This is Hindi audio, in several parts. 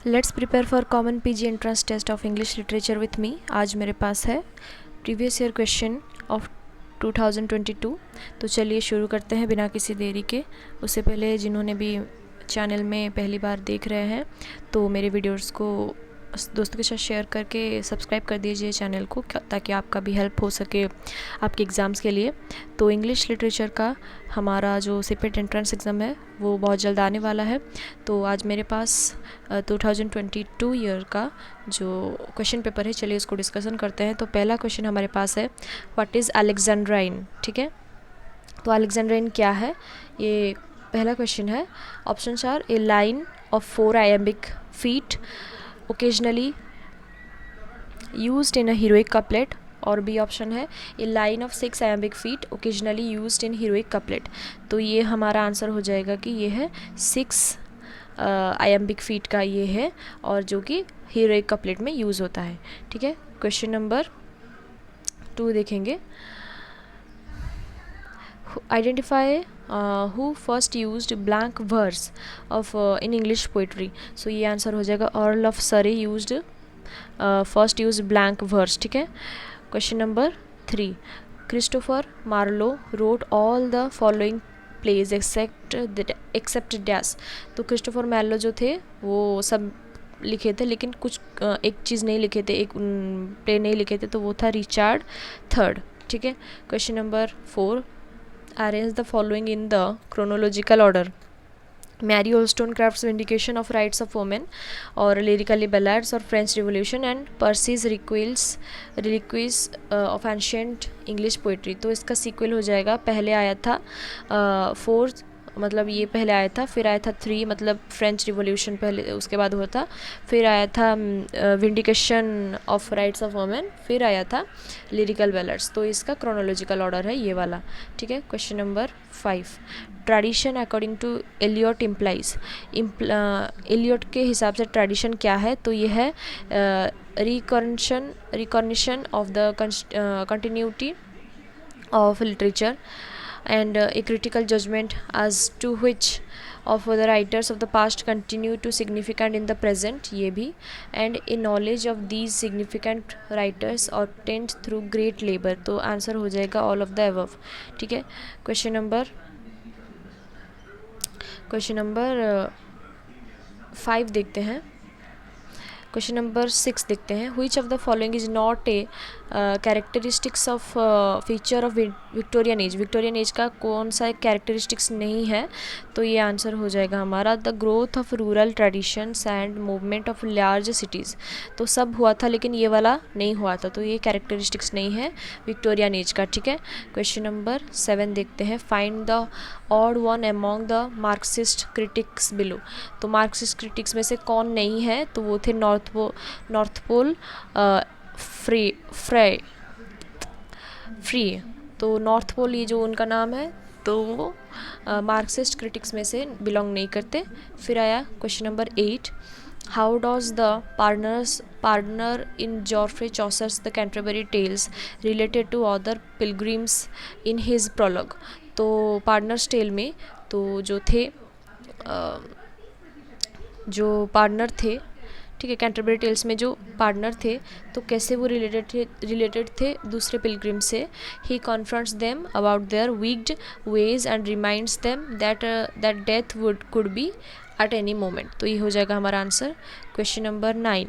Let's prepare for common PG entrance test of English literature with me. आज मेरे पास है प्रीवियस ईयर क्वेश्चन ऑफ 2022। तो चलिए शुरू करते हैं बिना किसी देरी के। उससे पहले जिन्होंने भी चैनल में पहली बार देख रहे हैं तो मेरे वीडियोस को दोस्तों के साथ शेयर करके सब्सक्राइब कर दीजिए चैनल को, ताकि आपका भी हेल्प हो सके आपके एग्ज़ाम्स के लिए। तो इंग्लिश लिटरेचर का हमारा जो सीपेट एंट्रेंस एग्ज़ाम है वो बहुत जल्द आने वाला है। तो आज मेरे पास 2022 ईयर का जो क्वेश्चन पेपर है, चलिए इसको डिस्कशन करते हैं। तो पहला क्वेश्चन हमारे पास है, व्हाट इज़ अलेक्जेंड्राइन। ठीक है, तो अलेक्जेंड्राइन क्या है, ये पहला क्वेश्चन है। Options are a line of 4 iambic feet occasionally used in a heroic couplet, और बी ऑप्शन है ए line of 6 iambic feet occasionally used in heroic couplet। तो ये हमारा आंसर हो जाएगा कि ये है 6 iambic feet का ये है, और जो कि heroic couplet में यूज़ होता है। ठीक है, क्वेश्चन नंबर 2 देखेंगे। Identify who first used blank verse of in English poetry। सो ये आंसर हो जाएगा Earl of Surrey used first used blank verse। ठीक है, question number 3, Christopher Marlowe wrote all the following plays except dash। तो क्रिस्टोफर मार्लो जो थे वो सब लिखे थे, लेकिन कुछ एक चीज़ नहीं लिखे थे, एक प्ले नहीं लिखे थे, तो वो था रिचार्ड थर्ड। ठीक है, question number 4, arrange the following in the chronological order। Mary Wollstonecraft's Vindication of Rights of Women, और Lyrically Ballads और French Revolution, and Percy's Reliques of Ancient English Poetry। तो इसका सीक्वल हो जाएगा, पहले आया था 4, मतलब ये पहले आया था, फिर आया था 3, मतलब फ्रेंच रिवॉल्यूशन पहले, उसके बाद हुआ था, फिर आया था vindication of rights of women, फिर आया था लिरिकल बैलड्स। तो इसका क्रोनोलॉजिकल ऑर्डर है ये वाला। ठीक है, question number 5, tradition according to Eliot implies. Eliot के हिसाब से ट्रेडिशन क्या है, तो ये है recognition of the continuity of literature, and a critical judgment as to which of the writers of the past continue to significant in the present, ये भी, and a knowledge of these significant writers obtained through great labor। तो आंसर हो जाएगा all of the above। ठीक है, क्वेश्चन नंबर 5 देखते हैं। क्वेश्चन नंबर 6 देखते हैं, which of the following is not a characteristics of feature of Victorian age. Victorian age का कौन सा एक कैरेक्टरिस्टिक्स नहीं है, तो ये आंसर हो जाएगा हमारा the growth of rural traditions and movement of large cities. तो सब हुआ था लेकिन ये वाला नहीं हुआ था, तो ये कैरेक्टरिस्टिक्स नहीं है विक्टोरियन एज का। ठीक है, क्वेश्चन नंबर 7 देखते हैं, find the odd one among the Marxist critics below. तो मार्क्सिस्ट क्रिटिक्स में से कौन नहीं है, तो वो थे नॉर्थ पोल फ्री। तो नॉर्थ पोल ये जो उनका नाम है, तो वो मार्क्सिस्ट क्रिटिक्स में से बिलोंग नहीं करते। फिर आया question number 8, how does the pardoner in Geoffrey Chaucer's the Canterbury Tales related to other pilgrims in his prologue. तो पार्टनर्स टेल में तो जो पार्टनर थे, ठीक है, कैंटरबरी टेल्स में जो पार्टनर थे, तो कैसे वो रिलेटेड थे दूसरे पिलग्रिम से। He confronts them about their wicked ways and reminds them that death could be at any moment. तो ये हो जाएगा हमारा answer. Question number 9,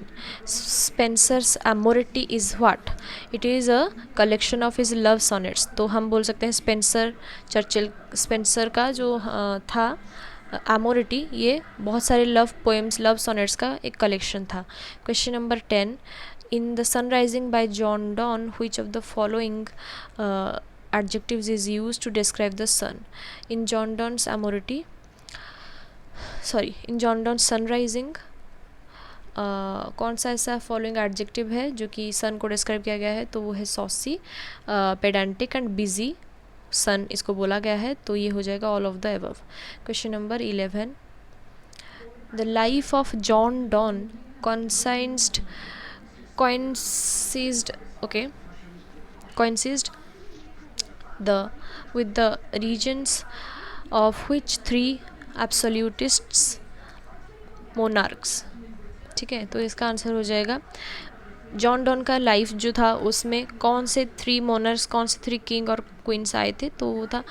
Spenser's Amoretti is what. It is a collection of his love sonnets. तो हम बोल सकते हैं स्पेंसर का जो था एमोरिटी, ये बहुत सारे लव पोएम्स, लव सोनेट्स का एक कलेक्शन था। Question number 10, in the sunrising by John Donne which of the following adjectives is used to describe the sun. In John Donne's sunrising कौन सा ऐसा फॉलोइंग एडजेक्टिव है जो कि सन को डिस्क्राइब किया गया है, तो वो है सॉसी, पेडेंटिक एंड बिजी सन इसको बोला गया है। तो ये हो जाएगा all of the above. Question number 11, the life of John Donne coincided with the regions of which 3 absolutist monarchs। ठीक है, तो इसका आंसर हो जाएगा जॉन डॉन का लाइफ जो था उसमें कौन से 3 मोनर्स, कौन से 3 किंग और क्वींस आए थे, तो वो था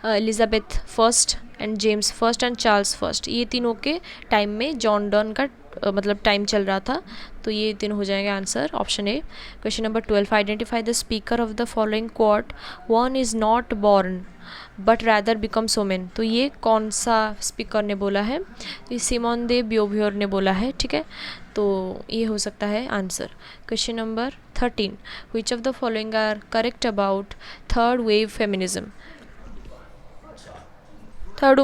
Elizabeth first and James first and Charles first. ये तीनों के टाइम में जॉन डॉन का मतलब टाइम चल रहा था, तो ये तीनों हो जाएंगे answer option A. Question number 12, identify the speaker of the following quote, one is not born but rather becomes women. तो ये कौन सा स्पीकर ने बोला है, ये सिमोन दे ब्यूवियर ने बोला है, ठीक है, तो ये हो सकता है answer. Question number 13, which of the following are correct about third wave feminism. Third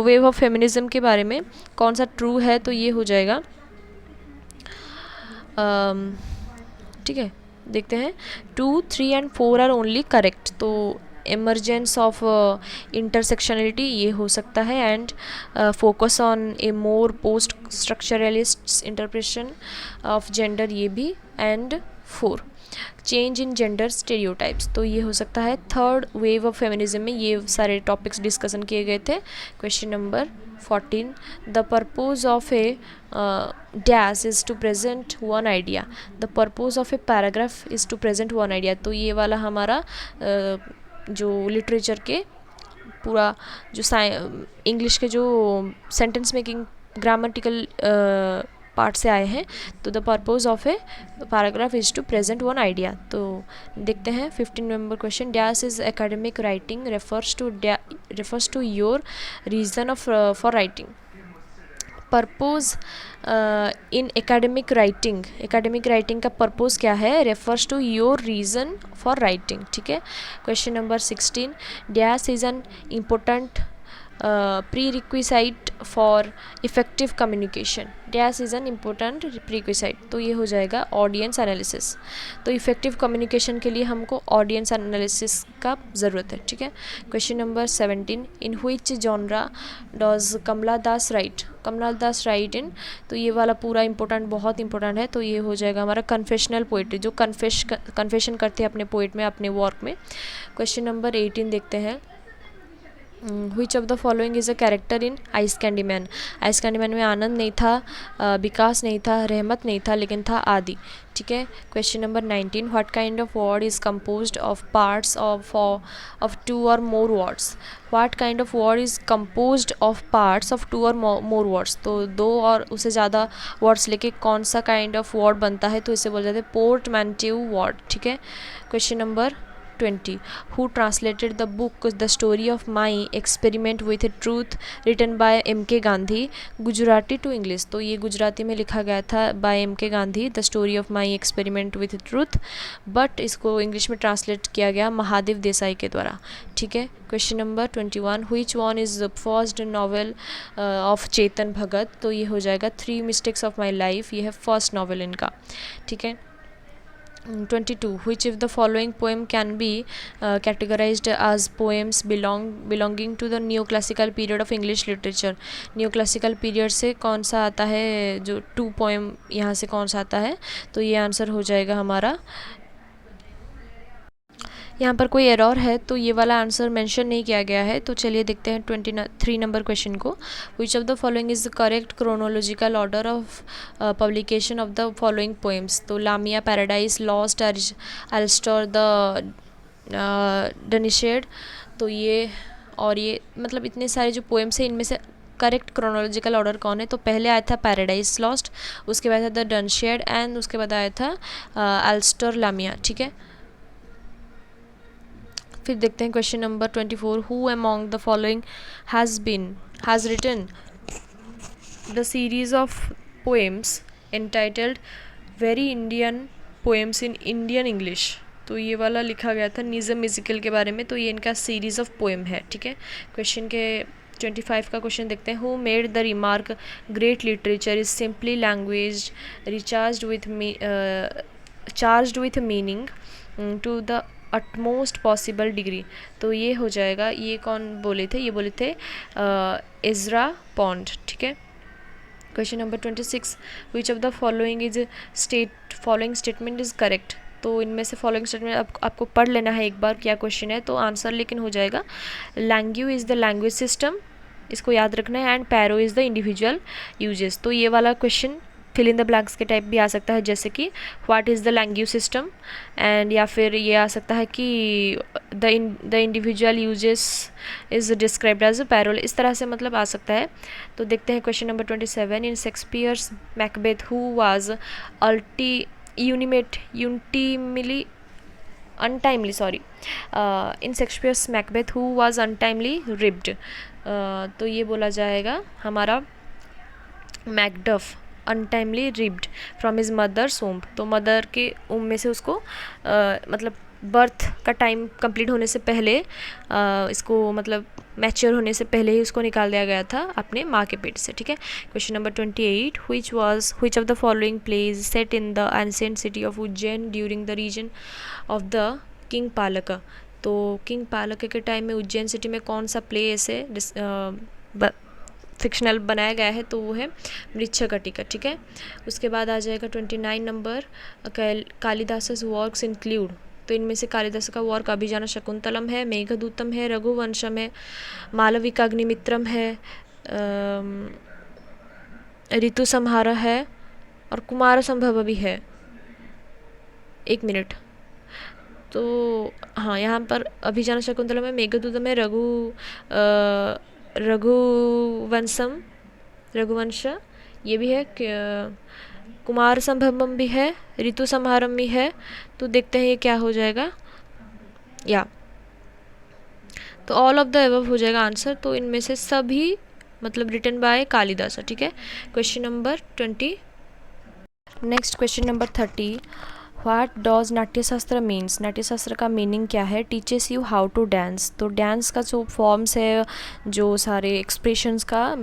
wave of feminism के बारे में कौन सा ट्रू है, तो ये हो जाएगा ठीक है, देखते हैं 2, 3 एंड 4 आर ओनली करेक्ट। तो emergence ऑफ इंटरसेक्शनलिटी ये हो सकता है, and focus on A more post structuralist interpretation of gender ये भी, and 4 change in gender stereotypes, तो ये हो सकता है थर्ड वेव ऑफ फेमिनिज्म में ये सारे टॉपिक्स डिस्कशन किए गए थे। Question number 14, the purpose of a dash is to present one idea, the purpose of a paragraph is to present one idea. तो ये वाला हमारा जो लिटरेचर के पूरा जो इंग्लिश के जो सेंटेंस मेकिंग ग्रामेटिकल पार्ट से आए हैं, तो the purpose of a paragraph is to present one idea. तो देखते हैं 15 number question, dash is academic writing refers to your reason of for writing. Purpose in academic writing का पर्पज़ क्या है, refers to your reason for writing, ठीक है। Question number 16, dash is an important prerequisite for effective communication, dash is an important prerequisite, तो ये हो जाएगा ऑडियंस एनालिसिस। तो इफ़ेक्टिव कम्युनिकेशन के लिए हमको ऑडियंस एनालिसिस का ज़रूरत है, ठीक है। Question number 17, in which genre does Kamala Das write in, तो ये वाला पूरा इंपॉर्टेंट, बहुत इंपॉर्टेंट है, तो ये हो जाएगा हमारा कन्फेशनल पोइट्री, जो कन्फेशन करते हैं अपने पोइट में, अपने वर्क में। क्वेश्चन नंबर 18 देखते हैं, विच of the following is a character in ice Candyman. Ice Candyman में आनंद नहीं था, विकास नहीं था, रहमत नहीं था, लेकिन था आदि, ठीक है। Question number 19, what kind of word is composed of parts of 2 और more words. What kind of word is composed of parts of 2 और मोर वर्ड्स, तो 2 और उससे ज़्यादा वर्ड्स लेके कौन सा काइंड ऑफ वर्ड बनता है, तो इसे बोला जाता है पोर्टमैंटिव वर्ड, ठीक है। Question number 20, who translated the book The Story of My Experiment with Truth written by M.K. Gandhi Gujarati to English. तो ये गुजराती में लिखा गया था by M.K. Gandhi, the story of my experiment with truth, but इसको इंग्लिश में ट्रांसलेट किया गया महादेव देसाई के द्वारा, ठीक है। Question number 21, which one is the first novel of Chetan Bhagat, तो ये हो जाएगा 3 मिस्टेक्स ऑफ माई लाइफ, ये है फर्स्ट नॉवल इनका, ठीक है। 22, which of the following poem can be categorized as poems belonging to the neoclassical period of English literature। neoclassical period से कौन सा आता है, जो 2 poem यहाँ से कौन सा आता है, तो ये आंसर हो जाएगा हमारा, यहाँ पर कोई एरर है तो ये वाला आंसर मेंशन नहीं किया गया है। तो चलिए देखते हैं 23 नंबर क्वेश्चन को, विच of the following is the correct chronological order of publication of the following poems. तो लामिया, पैराडाइज लॉस्ट, एल्स्टर, द डनिशेड, तो ये और ये मतलब इतने सारे जो पोएम्स हैं इनमें से करेक्ट क्रोनोलॉजिकल ऑर्डर कौन है, तो पहले आया था पैराडाइज लॉस्ट, उसके बाद आया था द डनशेड, एंड उसके बाद आया था एल्स्टर लामिया, ठीक है। फिर देखते हैं question number 24, who among the following has written the series of poems entitled very Indian poems in Indian English. तो ये वाला लिखा गया था निज़म इज़िकल के बारे में, तो ये इनका सीरीज़ ऑफ पोएम है, ठीक है। क्वेश्चन के 25 का क्वेश्चन देखते हैं, who made the remark great literature is simply language charged with meaning to the utmost possible degree. तो ये हो जाएगा, ये कौन बोले थे, ये बोले थे इज़रा पॉन्ड, ठीक है। Question number 26, which of the following statement is correct. तो इनमें से फॉलोइंग स्टेटमेंट आपको पढ़ लेना है एक बार क्या क्वेश्चन है, तो आंसर लेकिन हो जाएगा लैंग्यू इज़ द लैंग्वेज सिस्टम इसको याद रखना है। एंड पैरो इज़ द इंडिविजुअल यूजेस। तो ये वाला question fill in the blanks के टाइप भी आ सकता है, जैसे कि what is the language system, and या फिर ये आ सकता है कि the individual uses is described as a parole, इस तरह से मतलब आ सकता है। तो देखते हैं question number 27। In Shakespeare's Macbeth who was untimely untimely, sorry, in Shakespeare's Macbeth who was untimely ribbed, तो ये बोला जाएगा हमारा Macduff untimely ripped from his mother's womb. तो मदर के womb में से उसको मतलब बर्थ का टाइम कंप्लीट होने से पहले इसको मतलब मैच्योर होने से पहले ही उसको निकाल दिया गया था अपने माँ के पेट से, ठीक है। Question number 28। which of the following plays set in the ancient city of Ujjain during the reign of the king Palaka. तो किंग पालक के टाइम में उज्जैन सिटी में कौन सा प्ले ऐसे फिक्शनल बनाया गया है, तो वो है मृच्छकटिका, ठीक है। उसके बाद आ जाएगा 29 नंबर। कालिदासस वर्क्स इंक्लूड, तो इनमें से कालिदास का वर्क अभिजान शकुंतलम है, मेघदूतम है, रघुवंशम है, मालविकाग्निमित्रम है, ऋतु संहार है और कुमार संभव भी है। एक मिनट, तो हाँ यहाँ पर अभिजान शकुंतलम है, मेघदूतम है, रघुवंश ये भी है, कुमार संभवम भी है, ऋतु संहारम भी है। तो देखते हैं ये क्या हो जाएगा, या तो ऑल ऑफ द एबव हो जाएगा आंसर। तो इनमें से सभी मतलब रिटन बाय कालिदास, ठीक है। Question number 20। Next question number 30। What does Natyashastra means, Natyashastra का मीनिंग क्या है। Teaches you how to dance, तो डांस का जो फॉर्म्स है, जो सारे एक्सप्रेशंस का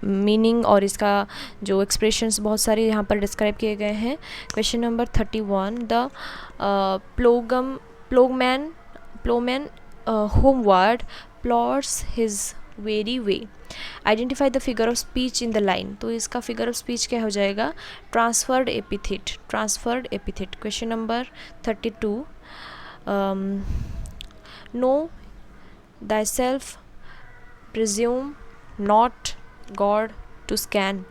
मीनिंग और इसका जो एक्सप्रेशंस बहुत सारे यहाँ पर डिस्क्राइब किए गए हैं। Question number 31। The ploughman homeward plods his weary way, identify the figure of speech in the line. तो इसका फिगर ऑफ स्पीच क्या हो जाएगा, transferred epithet. Question number 32। Know thyself presume not God to scan,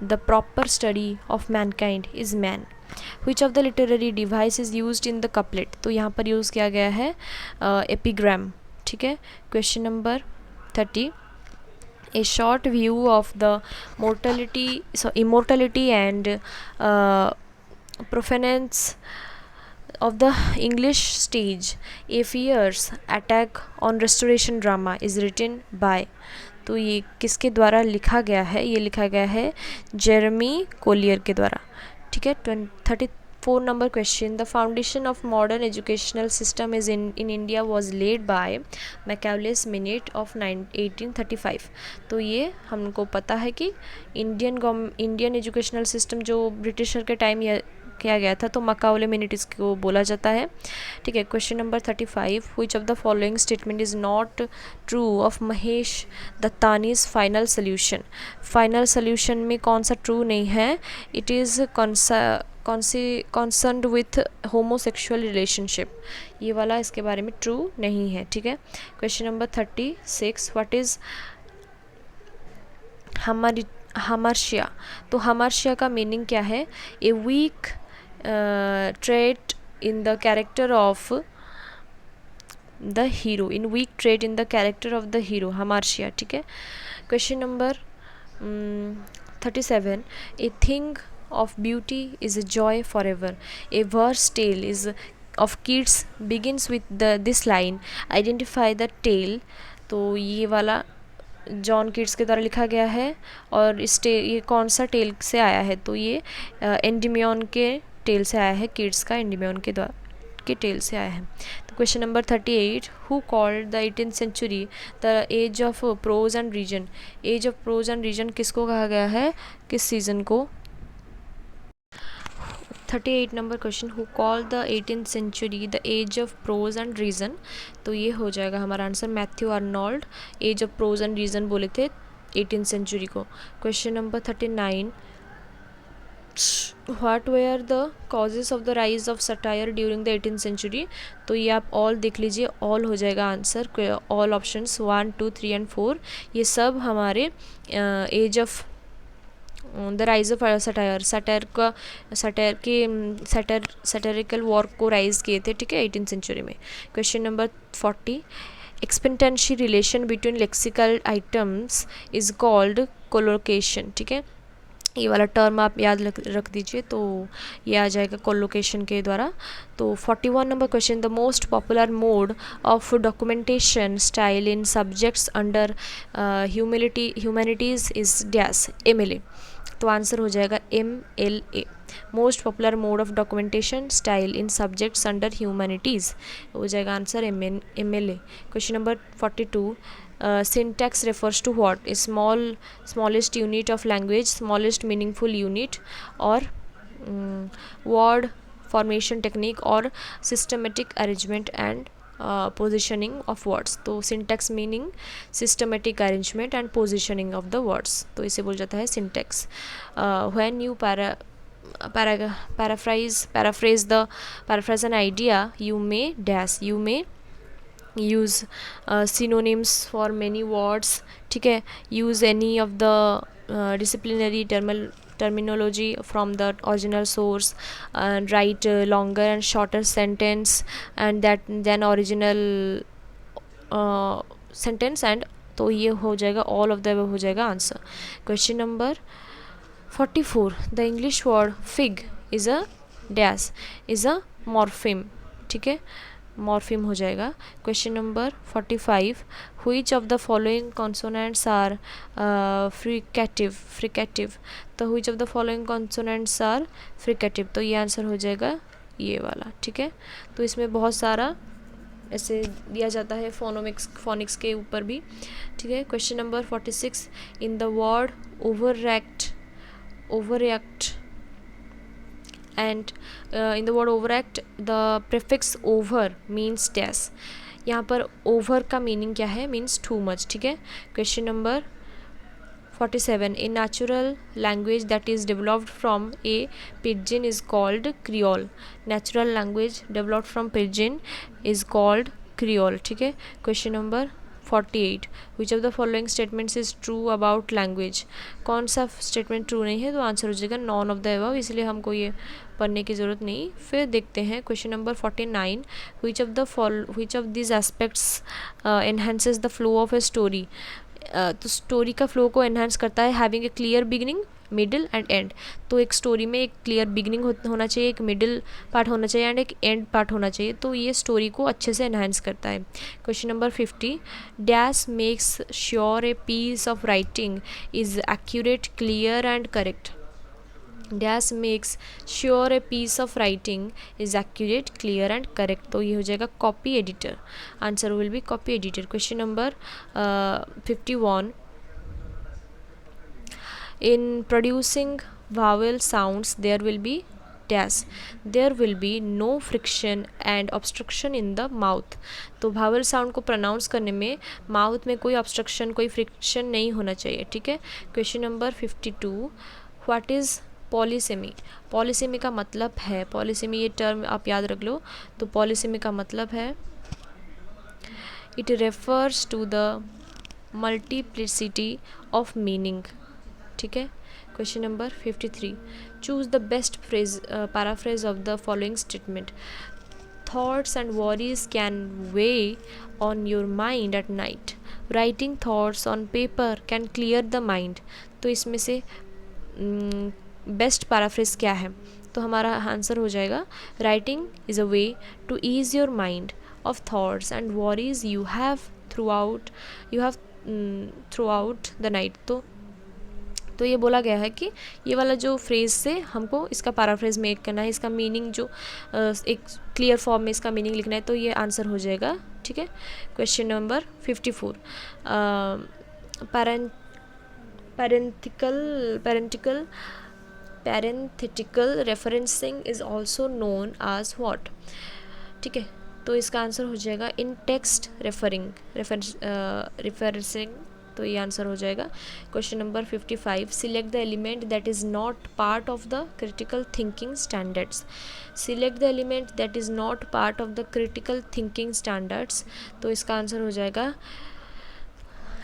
the proper study of mankind is man, which of the literary device is used in the couplet। तो यहाँ पर यूज़ किया गया है एपिग्राम, ठीक है। Question number 30। A short view of the immortality and provenance of the English stage, A fierce attack on restoration drama is written by। तो ये किसके द्वारा लिखा गया है, ये लिखा गया है जेरेमी कोलियर के द्वारा, ठीक है। 34 number question. The foundation of modern educational system is in India was laid by Macaulay's minute of 1835। तो ये हमको पता है कि इंडियन एजुकेशनल सिस्टम जो ब्रिटिशर के टाइम किया गया था, तो मकाउले मिनेट इसको बोला जाता है, ठीक है। Question number 35। Which of the following statement is not true of Mahesh Dattani's final solution. Final solution में कौन सा ट्रू नहीं है, it is concerned with homosexual relationship, ये वाला इसके बारे में ट्रू नहीं है, ठीक है। Question number 36। What is hamartia. तो हमर्शिया का मीनिंग क्या है, a weak trait in the character of the hero, in weak trait in the character of the hero, hamartia, ठीक है। Question number 37। A thing of beauty is a joy forever, a verse tale is of kids begins with this line, identify the tale। तो ये वाला जॉन किड्स के द्वारा लिखा गया है, और ये कौन सा टेल से आया है, तो ये एंडिमियन के टेल से आया है, किड्स का एंडिमियन के टेल से आया है। तो question number 38। Who called the 18th century the age of prose and reason. Age of prose and reason किसको कहा गया है, किस सीजन को। 38 number question. Who call the 18th century the age of prose and reason. तो ये हो जाएगा हमारा answer Matthew Arnold, age of prose and reason बोले थे 18th सेंचुरी को। Question number 39। What were the causes of the rise of satire during the 18th century. तो ये आप ऑल देख लीजिए, ऑल हो जाएगा आंसर। ऑल ऑप्शंस 1 2 3 एंड 4 ये सब हमारे age of the rise of satire, satirical war को राइज किए थे, ठीक है, 18th सेंचुरी में। Question number 40, expectancy relation between lexical items is called collocation, ठीक है। ये वाला टर्म आप याद रख दीजिए, तो ये आ जाएगा कोलोकेशन के द्वारा। तो 41 number question, the most popular mode of documentation style in subjects under humanities is dash MLA। तो आंसर हो जाएगा MLA, most popular mode of documentation style in subjects under humanities, हो जाएगा answer MLA। Question number 42, syntax refers to what? Smallest unit of language, smallest meaningful unit, or word formation technique, or systematic arrangement and positioning of words। तो syntax meaning systematic arrangement and positioning of the words, तो इसे बोल जाता है syntax। when you paraphrase an idea, you may use synonyms for many words, ठीक है, use any of the disciplinary terminology from the original source, and write longer and shorter sentence and that than original sentence, and तो ये हो जाएगा ऑल ऑफ द अबव हो जाएगा answer. Question number 44, the English word fig is a dash is a morpheme, ठीक है, मॉर्फिम हो जाएगा। Question number 45, which of the following consonants are fricative, तो which of the following consonants are fricative, तो ये आंसर हो जाएगा ये वाला, ठीक है। तो इसमें बहुत सारा ऐसे दिया जाता है फोनिक्स के ऊपर भी, ठीक है। Question number 46, in the word overact and in the word overact the prefix over means dash, यहाँ पर over का मीनिंग क्या है, मीन्स टू मच, ठीक है। Question number 47, a natural language that is developed from a pidgin is called Creole, natural language developed from pidgin is called Creole, ठीक है। Question number 48, which of the following statements is true about language, कौन सा स्टेटमेंट ट्रू नहीं है, तो आंसर हो जाएगा नॉन ऑफ द अबव, इसलिए हमको ये पढ़ने की ज़रूरत नहीं। फिर देखते हैं question number 49, which of this aspects enhances the flow of a story, तो स्टोरी का फ्लो को एनहांस करता है having a clear beginning middle and and, तो एक स्टोरी में एक क्लियर बिगिनिंग होना चाहिए, एक मिडिल पार्ट होना चाहिए एंड एक एंड पार्ट होना चाहिए, तो ये स्टोरी को अच्छे से एनहांस करता है। Question number 50, dash makes sure a piece of writing is accurate clear and correct, dash makes sure a piece of writing is accurate clear and correct, तो ये हो जाएगा copy editor, answer will be copy editor. Question number 51, in producing vowel sounds there will be dash, there will be no friction and obstruction in the mouth, तो vowel sound को pronounce करने में माउथ में कोई obstruction कोई friction नहीं होना चाहिए, ठीक है। Question number 52, what is polysemy, polysemy का मतलब है, पॉलीसेमी ये टर्म आप याद रख लो, तो पॉलीसेमी का मतलब है it refers to the multiplicity of meaning, ठीक है। Question number 53, choose the best paraphrase of the following statement, thoughts and worries can weigh on your mind at night, writing thoughts on paper can clear the mind, तो इसमें से बेस्ट पैराफ्रेज क्या है, तो हमारा आंसर हो जाएगा writing is a way to ease your mind of thoughts and worries you have throughout the night, तो ये बोला गया है कि ये वाला जो फ्रेज़ से हमको इसका पैराफ्रेज मेक करना है, इसका मीनिंग जो एक क्लियर फॉर्म में इसका मीनिंग लिखना है, तो ये आंसर हो जाएगा, ठीक है। Question number 54, parenthetical referencing is also known as what, ठीक है, तो इसका आंसर हो जाएगा इन टेक्स्ट रेफरेंसिंग तो ये आंसर हो जाएगा। Question number 55, select the element that is not part of the critical thinking standards. Select the element that is not part of the critical thinking standards, तो इसका आंसर हो जाएगा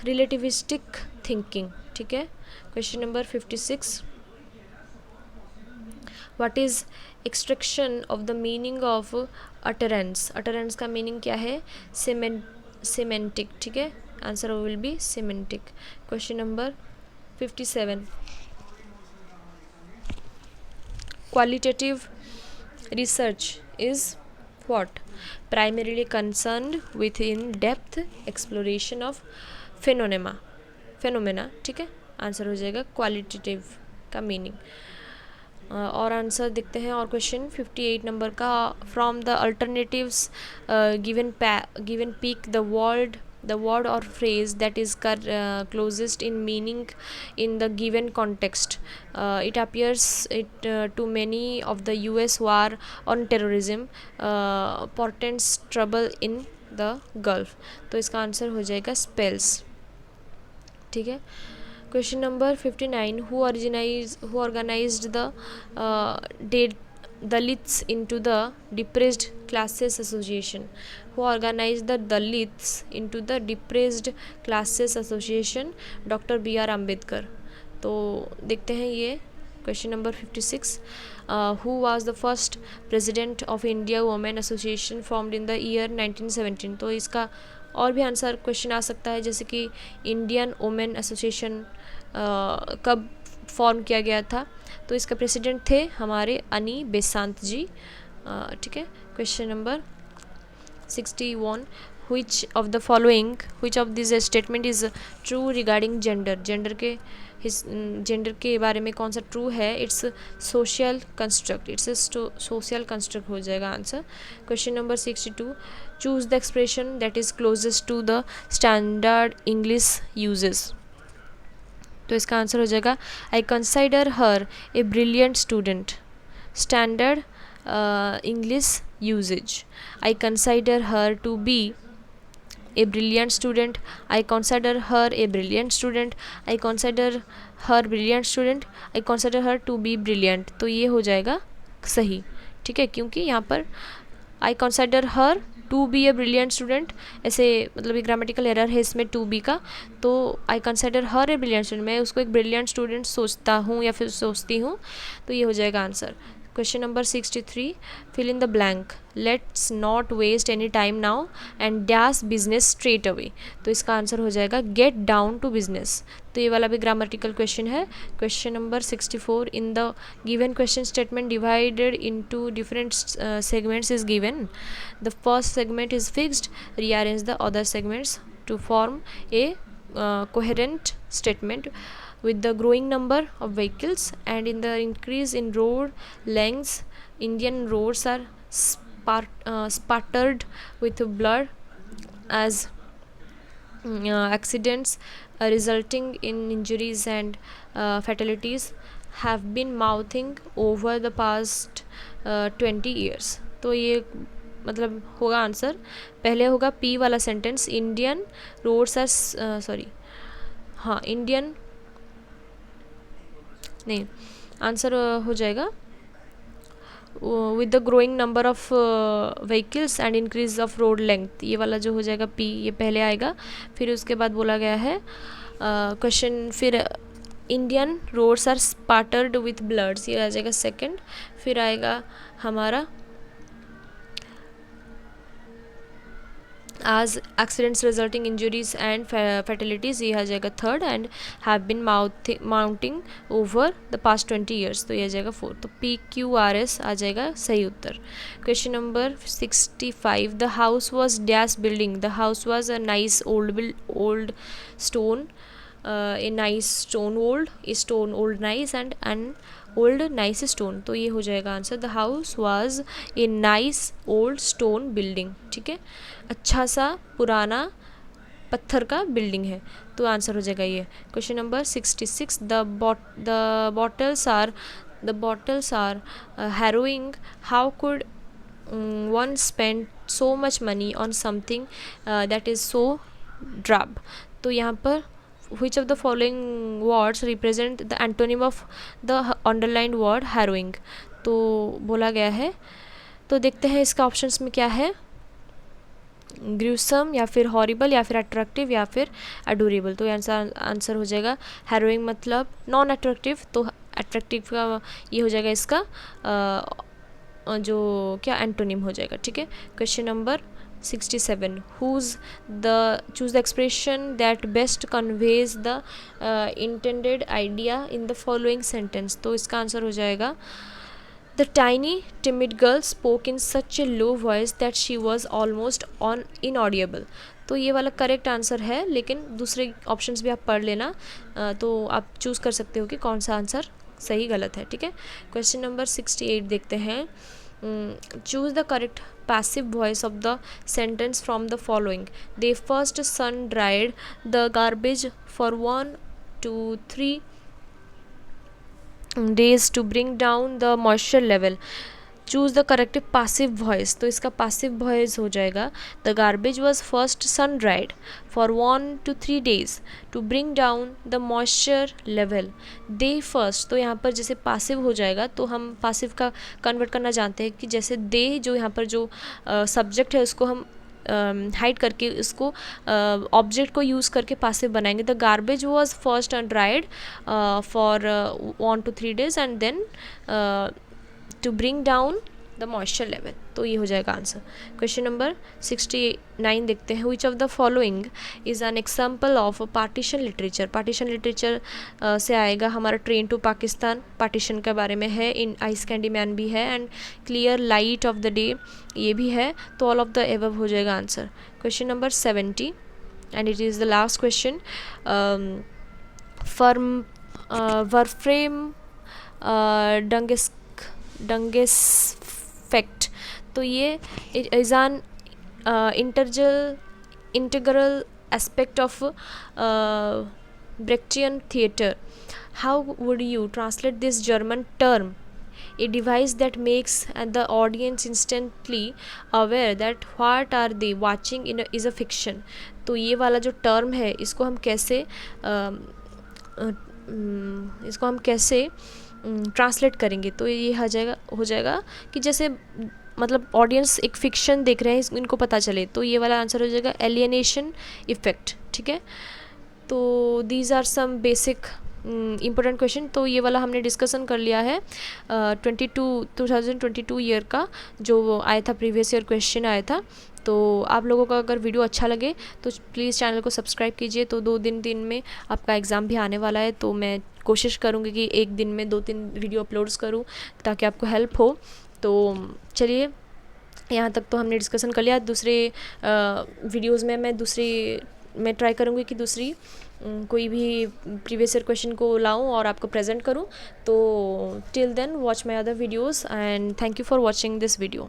रिलेटिविस्टिक थिंकिंग, ठीक है। Question number 56, what is extraction of the meaning of utterance. Utterance का मीनिंग क्या है? सिमेंटिक, ठीक है, answer will B semantic. Question number 57, qualitative research is what? Primarily concerned with in depth exploration of phenomena, ठीक है, आंसर हो जाएगा क्वालिटेटिव का मीनिंग। और आंसर देखते हैं। और क्वेश्चन 58 नंबर का, from the alternatives given pick the word or phrase that is closest in meaning in the given context. It appears to many of the US war on terrorism portends trouble in the Gulf, तो इसका आंसर हो जाएगा spells, ठीक है। Question number 59, who organized the Dalits into the depressed classes association. Who organized the Dalits into the depressed classes association? Doctor B.R. Ambedkar. तो देखते हैं ये question number 56, who was the first president of India Women Association formed in the year 1917। तो इसका और भी आंसर क्वेश्चन आ सकता है, जैसे कि इंडियन वुमेन एसोसिएशन कब फॉर्म किया गया था, तो इसका प्रेसिडेंट थे हमारे अनी बेसांत जी, ठीक है। Question number 61, which of these statement is true regarding gender। Gender के बारे में कौन सा ट्रू है? इट्स सोशल कंस्ट्रक्ट हो जाएगा answer. Question number 62, choose the expression that is closest to the standard English usage. तो इसका आंसर हो जाएगा I consider her a brilliant student. Standard English usage, I consider her to be a brilliant student, I consider her a brilliant student, I consider her brilliant student, I consider her to be brilliant। तो ये हो जाएगा सही, ठीक है, क्योंकि यहाँ पर I consider her to be a brilliant student, ऐसे मतलब एक ग्रामेटिकल एरर है इसमें to be का, तो I consider her a brilliant student, मैं उसको एक brilliant student सोचता हूँ या फिर सोचती हूँ, तो ये हो जाएगा answer. Question number 63, fill in the blank, let's not waste any time now and dash business straight away. तो इसका आंसर हो जाएगा गेट डाउन टू बिजनेस। तो ये वाला भी ग्रामेटिकल क्वेश्चन है। Question number 64, in the given question statement divided into different segments is given. The first segment is fixed, rearrange the other segments to form a coherent statement with the growing number of vehicles and in the increase in road lengths, Indian roads are spattered with blood as accidents resulting in injuries and fatalities have been mounting over the past 20 years। तो ये मतलब होगा आंसर, पहले होगा पी वाला sentence, Indian roads are Indian नहीं, आंसर हो जाएगा with the growing number of vehicles and increase of road length, ये वाला जो हो जाएगा पी, ये पहले आएगा। फिर उसके बाद बोला गया है क्वेश्चन, फिर Indian roads are spattered with bloods, ये आ जाएगा सेकंड। फिर आएगा हमारा as accidents resulting injuries and fatalities, ये आ जाएगा third, and have been mounting over the past 20 years, तो ये आ जाएगा फोर्थ। तो PQRS आ जाएगा सही उत्तर। Question number 65, the house was dash building, the house was a nice old stone, a nice stone old nice and an old nice stone, तो ये हो जाएगा answer. The house was a nice old stone building, ठीक है, अच्छा सा पुराना पत्थर का बिल्डिंग है, तो आंसर हो जाएगा ये। Question number 66, the bottles are harrowing, how could one spend so much money on something that is so drab. तो यहाँ पर which of the following words represent the antonym of the underlined word harrowing। तो बोला गया है, तो देखते हैं इसका ऑप्शंस में क्या है, ग्रूसम या फिर हॉरिबल या फिर अट्रैक्टिव या फिर अडोरेबल। तो आंसर हो जाएगा हैरोइंग मतलब नॉन अट्रैक्टिव, तो अट्रैक्टिव का ये हो जाएगा इसका जो क्या एंटोनिम हो जाएगा। ठीक है, question number 67, choose the expression that best conveys the intended idea in the following sentence। तो इसका आंसर हो जाएगा The tiny, timid girl spoke in such a low voice that she was almost inaudible। तो ये वाला करेक्ट आंसर है, लेकिन दूसरे ऑप्शंस भी आप पढ़ लेना, तो आप चूज़ कर सकते हो कि कौन सा आंसर सही गलत है। ठीक है, क्वेश्चन नंबर 68 देखते हैं। Choose the correct passive voice of the sentence from the following। They first sun dried the garbage for 1 to 3 days to bring down the moisture level। Choose the correct passive voice, तो इसका पासिव वॉइस हो जाएगा the garbage was first sun dried for 1 to 3 days to bring down the moisture level. They first, तो यहाँ पर जैसे पासिव हो जाएगा तो हम पासिव का कन्वर्ट करना जानते हैं कि जैसे दे जो यहाँ पर जो सब्जेक्ट है उसको हम हाइड करके इसको ऑब्जेक्ट को यूज़ करके पासिव बनाएंगे। The garbage was first undried for 1 to 3 days and then to bring down the moisture level. तो ये हो जाएगा आंसर। क्वेश्चन नंबर 69 देखते हैं। विच of the following is an example of partition literature. Partition literature से आएगा हमारा ट्रेन टू पाकिस्तान, पार्टीशन के बारे में है, इन आइस कैंडी मैन भी है, and clear light of the day ये भी है। तो ऑल ऑफ द एबव हो जाएगा answer. Question number 70 and it is the last question. वरफ्रेम डंगेस फैक्ट। तो ये is an integral aspect of Brechtian theatre. How would you translate this German term? A device that makes the audience instantly aware that what are they watching is a fiction। तो ये वाला जो टर्म है इसको हम कैसे ट्रांसलेट करेंगे? तो ये हो जाएगा कि जैसे मतलब ऑडियंस एक फिक्शन देख रहे हैं इनको पता चले, तो ये वाला आंसर हो जाएगा एलियनेशन इफेक्ट। ठीक है, तो these are some basic important question. तो ये वाला हमने डिस्कशन कर लिया है 2022 ईयर का जो आया था, प्रीवियस ईयर क्वेश्चन आया था। तो आप लोगों का अगर वीडियो अच्छा लगे तो प्लीज़ चैनल को सब्सक्राइब कीजिए। तो 2 दिन में आपका एग्ज़ाम भी आने वाला है, तो मैं कोशिश करूँगी कि एक दिन में 2-3 वीडियो अपलोड्स करूँ ताकि आपको हेल्प हो। तो चलिए, यहाँ तक तो हमने डिस्कशन कर लिया। दूसरे वीडियोज़ में मैं ट्राई करूँगी कि दूसरी कोई भी प्रीवियस ईयर क्वेश्चन को लाऊं और आपको प्रेजेंट करूं। तो till then watch my other videos and thank you for watching this video.